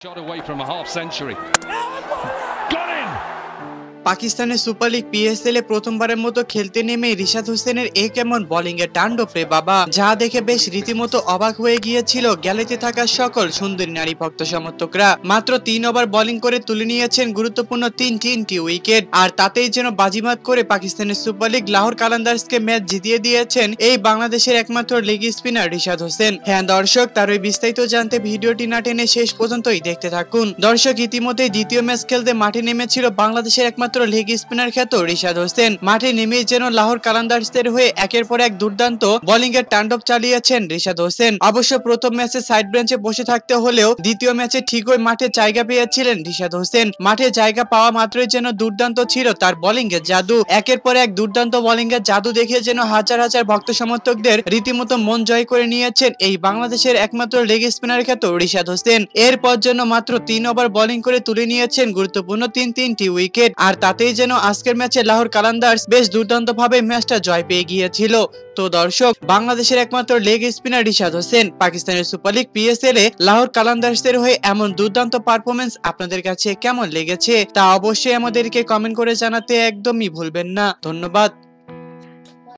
Shot away from a half century. Got in! পাকিস্তানের super league PSL এ প্রথমবারের মতো খেলতে নেমে রিশাদ হোসেনের এ কেমন বোলিং এর তাণ্ডব রে বাবা, যা দেখে বেশ রীতিমতো অবাক হয়ে গিয়েছিল গ্যালারিতে থাকা সকল সুন্দরী নারী ভক্ত সমর্থকরা। মাত্র 3 ওভার বোলিং করে তুলে নিয়েছেন গুরুত্বপূর্ণ তিনটি উইকেট, আর তাতেই যেন বাজিমাত করে পাকিস্তানের সুপার লিগ লাহোর কালান্দার্সকে ম্যাচ জিতিয়ে দিয়েছেন এই বাংলাদেশের একমাত্র লেগ স্পিনার রিশাদ হোসেন। হ্যাঁ দর্শক, তার ওই বিস্তারিত জানতে ভিডিওটি না টেনে শেষ পর্যন্তই দেখতে থাকুন। দর্শক, ইতিমধ্যে দ্বিতীয় ম্যাচ খেলতে মাঠে নেমেছিল বাংলাদেশের একমাত্র লেগ স্পিনার খ্যাত রিশাদ হোসেন। মাঠে নেমে যেন লাহোর কালান্দার্সদের হয়ে একের পর এক দুর্দান্ত বোলিং এর তাণ্ডব চালিয়েছেন রিশাদ হোসেন। অবশ্য প্রথম ম্যাচে সাইড বেঞ্চে বসে থাকতে হলেও দ্বিতীয় ম্যাচে ঠিকই মাঠে জায়গা পেয়েছিলেন রিশাদ হোসেন। মাঠে জায়গা পাওয়া মাত্রই যেন দুর্দান্ত ছিল তার বোলিং এর জাদু। একের পর এক দুর্দান্ত বোলিং এর জাদু দেখে যেন হাজার হাজার ভক্ত সমর্থকদের রীতিমতো মন জয় করে নিয়েছেন এই বাংলাদেশের একমাত্র লেগ স্পিনার খ্যাত রিশাদ হোসেন। এরপর যেন মাত্র 3 ওভার বোলিং করে তুলে নিয়েছেন গুরুত্বপূর্ণ তিনটি উইকেট, আর তাতেই যেন আজকের ম্যাচে লাহোর কালান্দার্স বেশ দুর্দান্ত ভাবে ম্যাচটা জয় পেয়ে গিয়েছিল। তো দর্শক, বাংলাদেশের একমাত্র লেগ স্পিনার রিশাদ হোসেন পাকিস্তানের সুপার লিগ পিএসএল এ লাহোর কালান্দার্সের হয়ে এমন দুর্দান্ত পারফরমেন্স আপনাদের কাছে কেমন লেগেছে তা অবশ্যই আমাদেরকে কমেন্ট করে জানাতে একদমই ভুলবেন না। ধন্যবাদ।